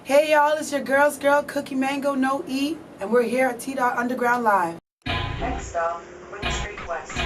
Hey y'all, it's your girl's girl, Cookie Mango, no E, and we're here at Tdotunderground Live. Next stop, Queen Street West.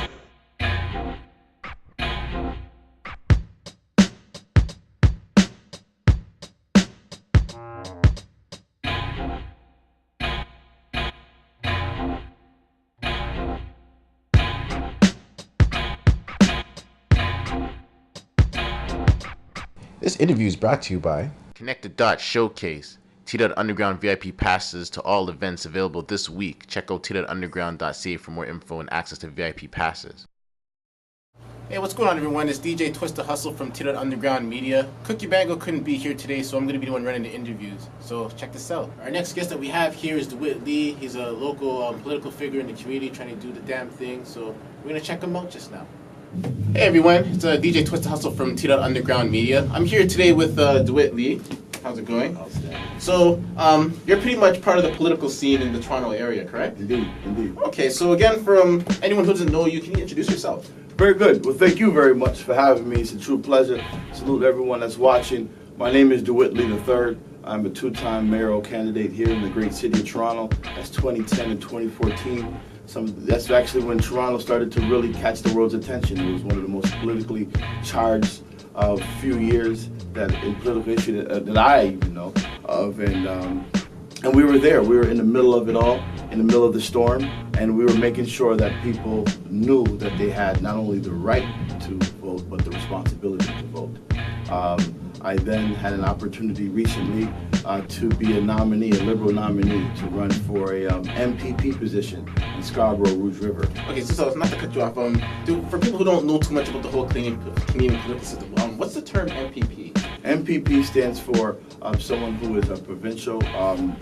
This interview is brought to you by Connect the Dot Showcase. T.Underground VIP passes to all events available this week. Check out T.Underground.ca for more info and access to VIP passes. Hey, what's going on, everyone? It's DJ Twist the Hustle from T.Underground Media. Cookie Mango couldn't be here today, so I'm going to be the one running the interviews. So check this out. Our next guest that we have here is Dewitt. He's a local political figure in the community trying to do the damn thing. So we're going to check him out just now. Hey everyone, it's DJ Twist the Hustle from T.Underground Media. I'm here today with Dewitt Lee. How's it going? So, you're pretty much part of the political scene in the Toronto area, correct? Indeed, indeed. Okay, so again, from anyone who doesn't know you, can you introduce yourself? Very good. Well, thank you very much for having me. It's a true pleasure. Salute everyone that's watching. My name is Dewitt Lee III. I'm a two-time mayoral candidate here in the great city of Toronto. That's 2010 and 2014. That's actually when Toronto started to really catch the world's attention. It was one of the most politically charged few years that in political issue that I even know of, and we were there. We were in the middle of it all, in the middle of the storm, and we were making sure that people knew that they had not only the right to vote, but the responsibility to vote. I then had an opportunity recently to be a nominee, a Liberal nominee, to run for a MPP position in Scarborough, Rouge River. Okay, so not to cut you off, for people who don't know too much about the whole Canadian political system, what's the term MPP? MPP stands for someone who is a provincial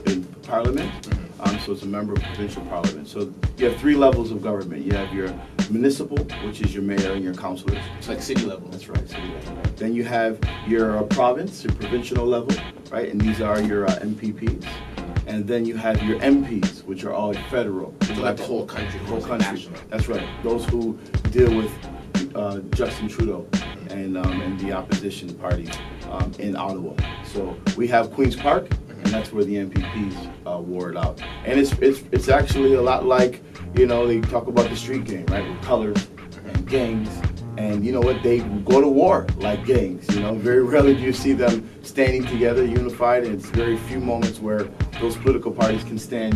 in parliament. So it's a member of provincial parliament. So you have three levels of government. You have your municipal, which is your mayor and your councillors. It's like city level. That's right, city level. Right? Then you have your province, your provincial level, right? And these are your MPPs. And then you have your MPs, which are all federal. So like the whole country. The whole country. National. That's right. Those who deal with Justin Trudeau and the opposition party in Ottawa. So we have Queen's Park, and that's where the MPPs ward out. And it's actually a lot like, you know, they talk about the street game, right, with colors and gangs. And you know what, they go to war like gangs, you know. Very rarely do you see them standing together, unified, and it's very few moments where those political parties can stand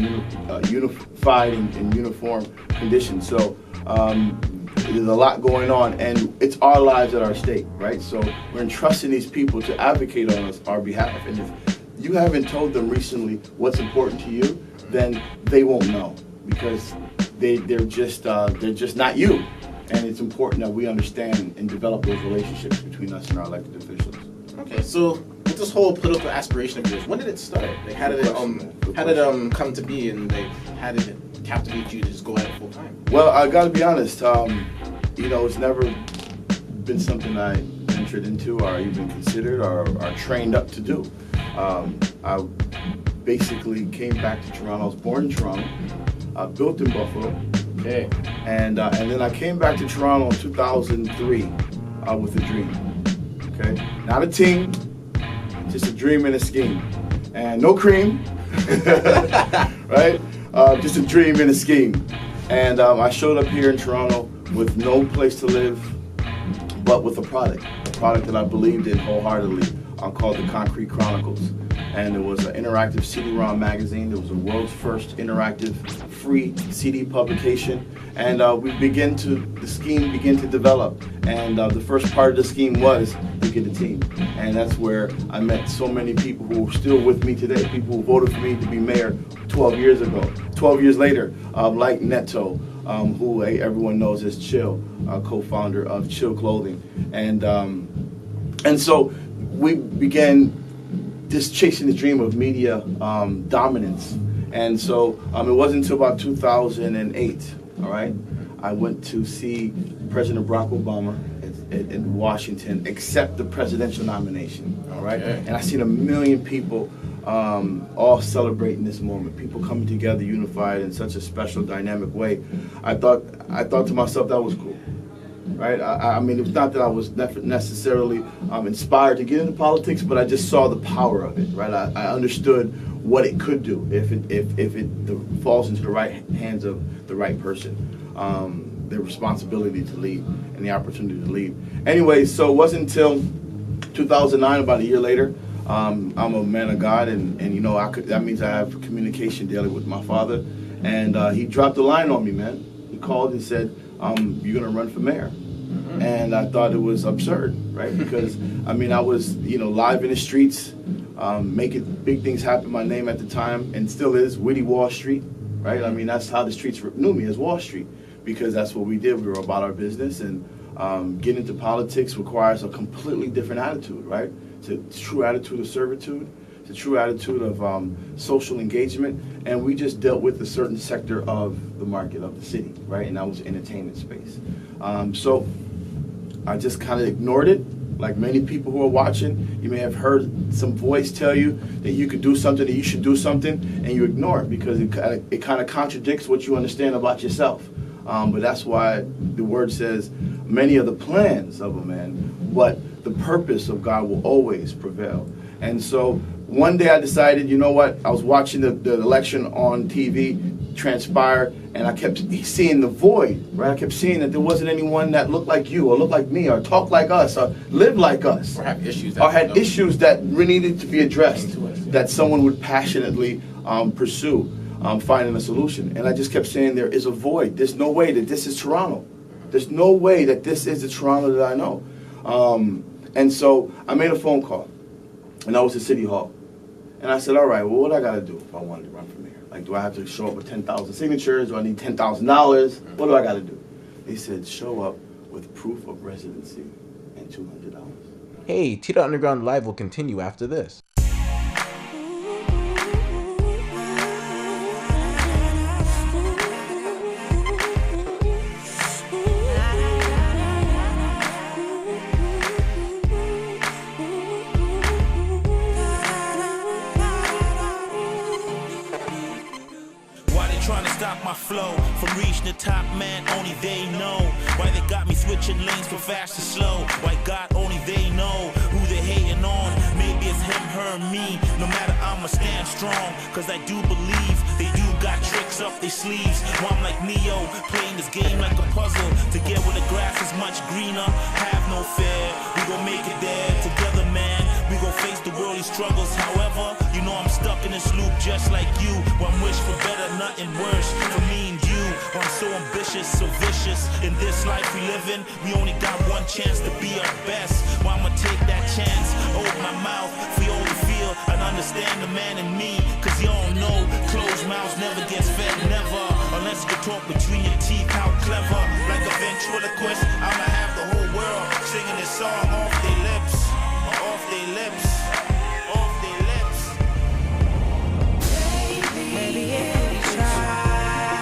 unified in uniform conditions. So there's a lot going on, and it's our lives at our stake, right? So we're entrusting these people to advocate on our behalf. And if you haven't told them recently what's important to you, then they won't know, because they're just not you. And it's important that we understand and develop those relationships between us and our elected officials. Okay, so with this whole political aspiration of yours, when did it start? Like, how did it come to be, and like, how did it captivate you to just go at it full time? Well, I got to be honest. You know, it's never been something I ventured into, or even considered, or trained up to do. I basically came back to Toronto. I was born in Toronto. I built in Buffalo. Okay. And then I came back to Toronto in 2003 with a dream. Okay, not a team, just a dream and a scheme, and no cream, right? Just a dream and a scheme. And I showed up here in Toronto with no place to live, but with a product that I believed in wholeheartedly, called the Concrete Chronicles. And it was an interactive CD-ROM magazine. It was the world's first interactive free CD publication. And the scheme began to develop. And the first part of the scheme was to get a team. And that's where I met so many people who are still with me today, people who voted for me to be mayor 12 years ago. 12 years later, like Neto, who everyone knows as Chill, co-founder of Chill Clothing. And so we began just chasing the dream of dominance. And so it wasn't until about 2008, all right, I went to see President Barack Obama in Washington accept the presidential nomination, all right? Okay. And I seen 1 million people all celebrating this moment, people coming together unified in such a special, dynamic way. I thought to myself, that was cool. right? I mean, it was not that I was necessarily inspired to get into politics, but I just saw the power of it, right? I understood what it could do if it falls into the right hands of the right person. The responsibility to lead and the opportunity to lead. Anyway, so it wasn't until 2009, about a year later, I'm a man of God, and that means I have communication daily with my father. And he dropped a line on me, man. He called and said, "You're gonna run for mayor." And I thought it was absurd, right? Because I mean, I was live in the streets, making big things happen. My name at the time, and still is, Witty Wall Street, right? I mean, that's how the streets knew me, as Wall Street, because that's what we did. We were about our business, and getting into politics requires a completely different attitude, right? It's a true attitude of servitude. It's a true attitude of social engagement, and we just dealt with a certain sector of the market of the city, right? And that was entertainment space. So I just kind of ignored it. Like many people who are watching, you may have heard some voice tell you that you could do something, that you should do something, and you ignore it because it kind of contradicts what you understand about yourself. But that's why the word says, many are the plans of a man, but the purpose of God will always prevail. And so one day I decided, you know what, I was watching the election on TV transpire, and I kept seeing the void, right? I kept seeing that there wasn't anyone that looked like you, or looked like me, or talked like us, or lived like us, Or have issues that really needed to be addressed, that someone would passionately pursue finding a solution. And I just kept saying, there is a void. There's no way that this is Toronto. There's no way that this is the Toronto that I know. And so I made a phone call, and I was at City Hall. And I said, all right, well, what I got to do if I wanted to run for mayor? Like, do I have to show up with 10,000 signatures? Do I need $10,000? What do I got to do? They said, show up with proof of residency and $200. Hey, Tdotunderground Live will continue after this. My flow from reaching the top, man, only they know why they got me switching lanes from fast to slow. Why God, only they know who they hating on. Maybe it's him, her, me. No matter, I'ma stand strong, cause I do believe they do got tricks up their sleeves. Well, I'm like Neo, playing this game like a puzzle to get where the grass is much greener. Have no fear, we gon' make it there together, man. We gon' face the worldly struggles. However, you know I'm stuck in this loop just like you. One wish for better, nothing worse for me and you. I'm so ambitious, so vicious. In this life we live in, we only got one chance to be our best. Well, I'ma take that chance, open my mouth for you all to feel and understand the man in me. Cause y'all know, closed mouths never gets fed, never. Unless you can talk between your teeth, how clever. Like a ventriloquist, I'ma have the whole world singing this song off their lips. Off their lips. Off their lips. Baby, if we try,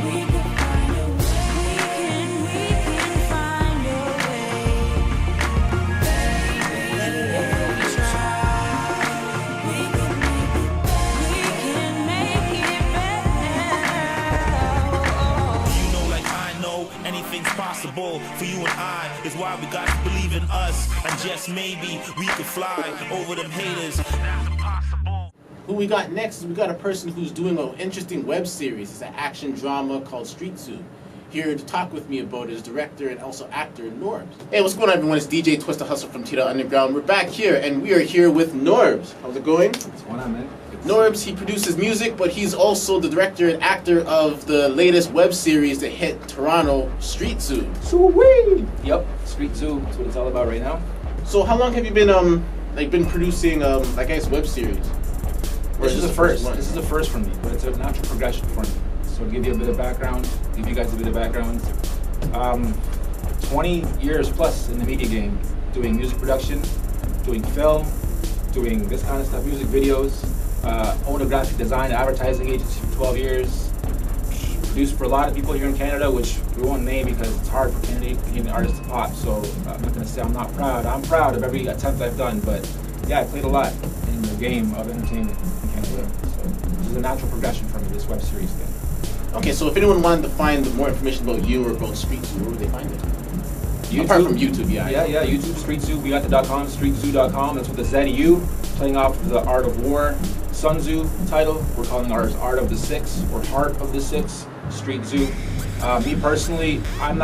we can find a way. We can find a way. Baby, if we try, we can make it better. You know, like I know, anything's possible for you and I. Is why we got to believe in us, and just maybe we could fly over them haters. That's impossible. Who we got next is we got a person who's doing an interesting web series. It's an action drama called Street Zoo. Here to talk with me about it is director and also actor Norbs. Hey, what's going on, everyone? It's DJ Twist the Hustle from Tdotunderground. We're back here, and we are here with Norbs. How's it going? What's going on, man? Norbs, he produces music, but he's also the director and actor of the latest web series that hit Toronto, Street Zoo. Sweet! Yep, Street Zoo. That's what it's all about right now. So how long have you been producing web series? This is the first. This is the first for me, but it's a natural progression for me. So to give you a bit of background, give you guys a bit of background. 20 years plus in the media game, doing music production, doing film, doing this kind of stuff, music videos, owned a graphic design advertising agency for 12 years, produced for a lot of people here in Canada, which we won't name because it's hard for Canadian artists to pop, so I'm not going to say I'm not proud. I'm proud of every attempt I've done, but yeah, I played a lot in the game of entertainment in Canada, so this is a natural progression for me, this web series thing. Okay, so if anyone wanted to find more information about you or about Street Zoo, where would they find it? Apart from YouTube, yeah. Yeah, YouTube, Street Zoo. We got the .com, streetzoo.com. That's with the ZU, playing off the Art of War Sun Tzu title. We're calling ours Art of the Six, or Heart of the Six, Street Zoo. Me personally, I'm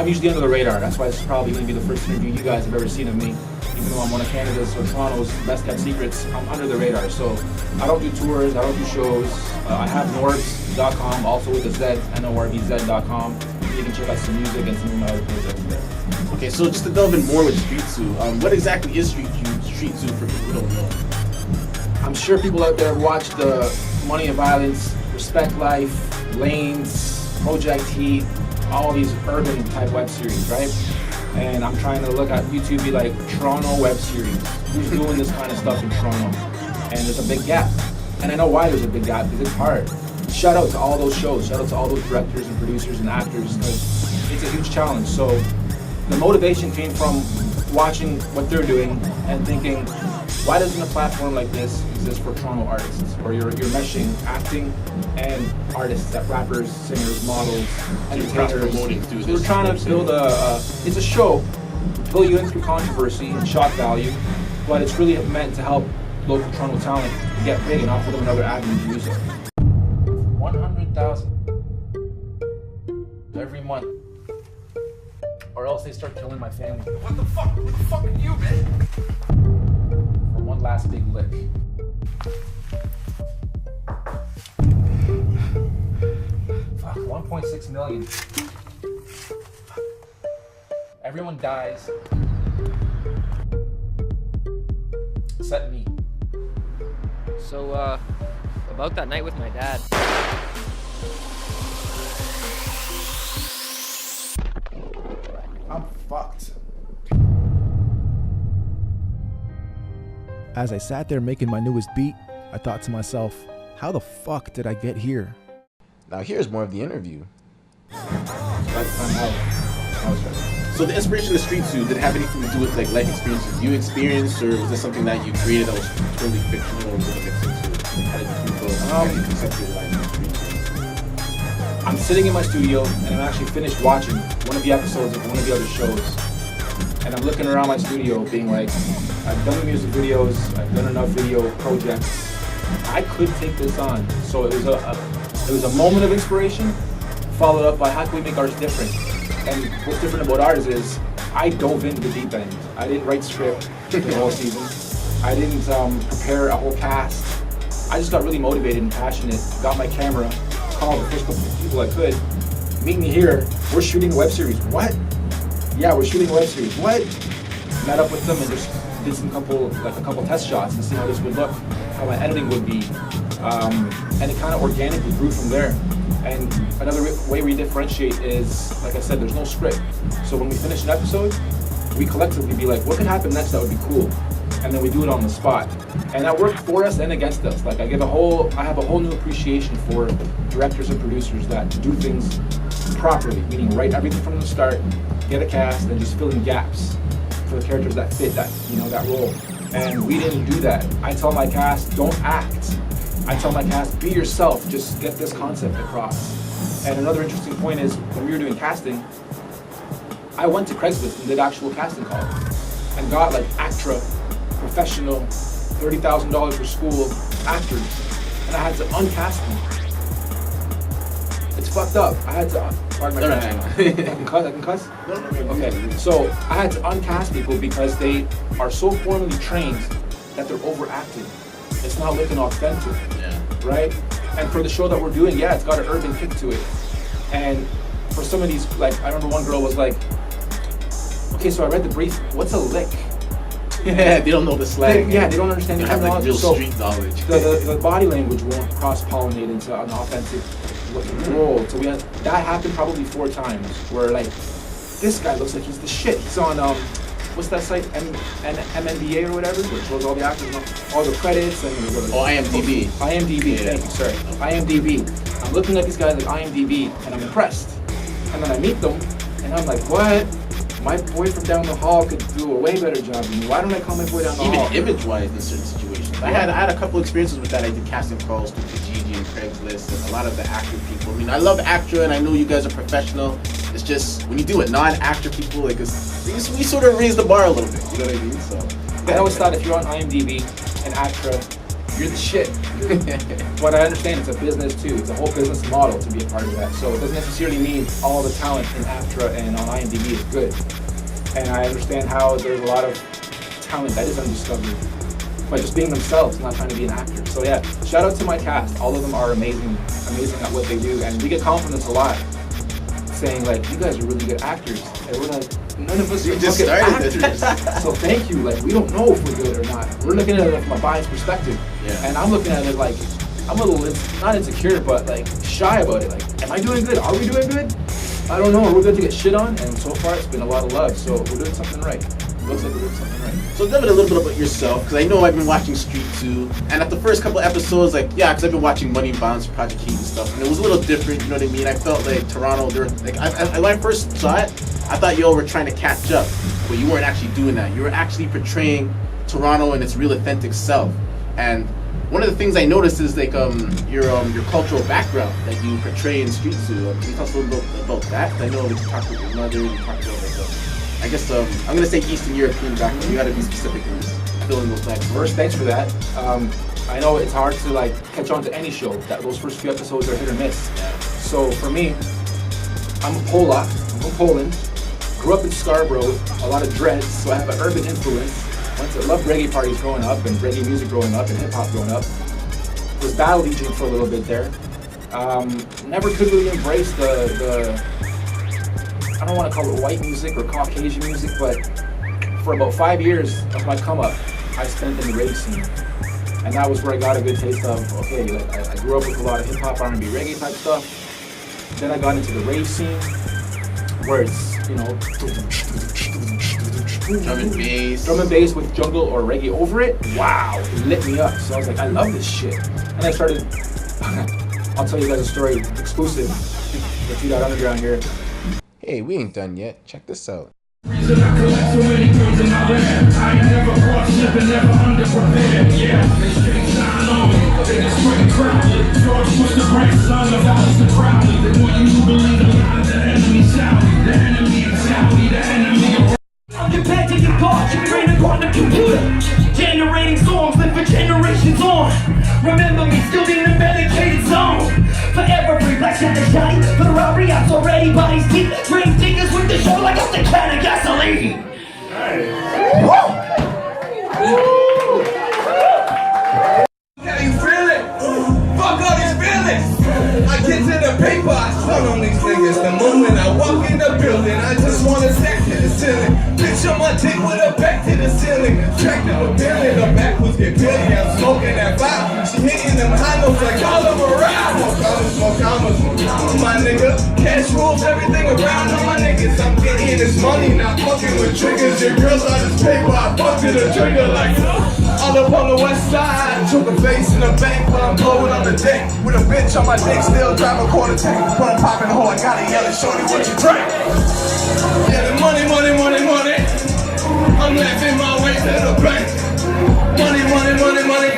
usually under the radar. That's why it's probably going to be the first interview you guys have ever seen of me. Even though I'm one of Canada's or Toronto's best kept secrets, I'm under the radar. So I don't do tours, I don't do shows. I have norbs.com, also with a Z, NORBZ.com. You can check out some music and some of my other projects there. Okay, so just to delve in more with Street Zoo, what exactly is Street Zoo for people who don't know? I'm sure people out there watch the Money and Violence, Respect Life, Lanes, Project Heat, all these urban type web series, right? And I'm trying to look at YouTube, be like, Toronto web series. Who's doing this kind of stuff in Toronto? And there's a big gap. And I know why there's a big gap, because it's hard. Shout out to all those shows, shout out to all those directors and producers and actors, because it's a huge challenge. So the motivation came from watching what they're doing and thinking, why doesn't a platform like this exist for Toronto artists, where you're meshing acting and artists, that rappers, singers, models, entertainers. So we're trying to build it's a show, pull you in through controversy and shock value, but it's really meant to help local Toronto talent get big and offer them another avenue to use it. 100,000 every month, or else they start killing my family. What the fuck are you, man? For one last big lick. Fuck, 1.6 million. Everyone dies, except me. So, about that night with my dad. I'm fucked. As I sat there making my newest beat, I thought to myself, how the fuck did I get here? Now here's more of the interview. So the inspiration of Street Zoo, did it have anything to do with like life experiences you experienced, or was this something that you created that was totally fictional, or was it a mix of two? How did you conceptualize Street Zoo? I'm sitting in my studio and I'm actually finished watching one of the episodes of one of the other shows. And I'm looking around my studio being like, I've done the music videos, I've done enough video projects. I could take this on. So it was a moment of inspiration, followed up by how can we make ours different? And what's different about ours is I dove into the deep end. I didn't write script the whole season. I didn't prepare a whole cast. I just got really motivated and passionate, got my camera, called the first couple of people I could. Meet me here, we're shooting a web series. What? Yeah, we're shooting a web series. What? Met up with them and just did a couple test shots to see how this would look, how my editing would be. And it kind of organically grew from there. And another way we differentiate is, like I said, there's no script. So when we finish an episode, we collectively be like, what could happen next that would be cool? And then we do it on the spot. And that worked for us and against us. Like I have a whole new appreciation for directors and producers that do things properly, meaning write everything from the start, get a cast, and just fill in gaps for the characters that fit that role. And we didn't do that. I tell my cast, don't act. I tell my cast, be yourself, just get this concept across. And another interesting point is, when we were doing casting, I went to Craigslist and did actual casting calls and got like ACTRA, professional, $30,000 for school actors, and I had to uncast them. It's fucked up. I had to, pardon my French. I can cuss? Okay, so I had to uncast people because they are so formally trained that they're overacting. It's not looking authentic, right? And for the show that we're doing, yeah, it's got an urban kick to it. And for some of these, like, I remember one girl was like, okay, so I read the brief, what's a lick? Yeah, they don't know the slang. They don't understand the terminology. Real street knowledge. The body language won't cross-pollinate into an authentic looking role. So that happened probably 4 times, where like, this guy looks like he's the shit. He's on, what's that site, MNBA or whatever, which shows all the actors, all the credits, and IMDb. IMDb, thank you, sorry. IMDb. I'm looking at these guys like IMDb, and I'm impressed. And then I meet them, and I'm like, what? My boy from down the hall could do a way better job than me. Why don't I call my boy down the hall? Even image-wise in certain situations. I had a couple experiences with that. I did casting calls through Kijiji and Craigslist and a lot of the actor people. I mean, I love actor and I know you guys are professional. It's just when you do it, non-actor people, like we sort of raise the bar a little bit. You know what I mean? So I always thought if you're on IMDb and ACTRA, you're the shit. But I understand it's a business too. It's a whole business model to be a part of that. So it doesn't necessarily mean all the talent in ACTRA and on IMDb is good. And I understand how there's a lot of talent that is undiscovered by just being themselves, not trying to be an actor. So yeah, shout out to my cast. All of them are amazing at what they do. And we get compliments a lot saying like, you guys are really good actors. And we're like, none of us are fucking actors. So thank you. Like, we don't know if we're good or not. We're looking at it from a biased perspective. Yeah. And I'm looking at it like, I'm a little, not insecure, but like shy about it. Like, am I doing good? Are we doing good? I don't know. We're good to get shit on. And so far, it's been a lot of love. So we're doing something right. It looks like we're doing something right. So Dewitt, a little bit about yourself, because I know I've been watching Street 2, and at the first couple episodes, like, yeah, because I've been watching Money Bounce, Project Heat and stuff, and it was a little different, you know what I mean? I felt like Toronto, when I first saw it, I thought y'all were trying to catch up, but you weren't actually doing that. You were actually portraying Toronto in its real authentic self. And one of the things I noticed is like your cultural background that you portray in Street 2. Can you tell us a little bit about that? I know that you talked with your mother, you talked about like I guess I'm gonna say Eastern European background. You gotta be specific in filling those blanks. First, thanks for that. I know it's hard to like catch on to any show. Those first few episodes are hit or miss. So for me, I'm a Polak. I'm from Poland. Grew up in Scarborough with a lot of dreads, so I have an urban influence. Loved reggae parties growing up and reggae music growing up and hip hop growing up. Was battle DJing for a little bit there. Never could really embrace the I don't want to call it white music or Caucasian music, but for about 5 years of my come up, I spent in the rave scene. And that was where I got a good taste of, okay, like I grew up with a lot of hip hop, R&B, reggae type stuff. Then I got into the rave scene, where it's, you know, drum and bass with jungle or reggae over it. Wow, it lit me up. So I was like, I love this shit. And I started, I'll tell you guys a story exclusive for Tdotunderground here. Hey, we ain't done yet. Check this out. Reason I collect so many girls in my band. I ain't never brought ship and never underprepared. Yeah, they straight sign on me. They just straight crowded. George Bush the grandson of Alistair Crowley. They want you to believe a lot of the enemy Saudi. The enemy of Saudi. The enemy of... Compared to your God, you train a quantum computer. Generating songs live for generations on. Remember me, still in the medicated zone. Forever free, black shot the shotty. For the robbery, I'm already bodies deep. Dream diggers with the show like I'm the can of gasoline. How you feeling? Fuck all these feelings. I get to the paper, I stun on these niggas. The moment I walk in the building, I just wanna stack to the ceiling. Bitch on my dick with a back to the ceiling. Track to the building, the backwards get billy. I'm smoking that vibe. She hitting them high notes like all of a ride. More commas. My nigga, cash rules everything around on my niggas. I'm getting this money, not fucking with triggers. Your girls on this paper, I fuck to the trigger like all up on the west side. Took a face in the bank when I'm blowing on the deck. With a bitch on my dick, still drive a quarter tank. When I'm popping a hole, I gotta yell at shorty what you drink. Yeah, the money, money, money, money. I'm laughing my way to the bank. Money, money, money, money.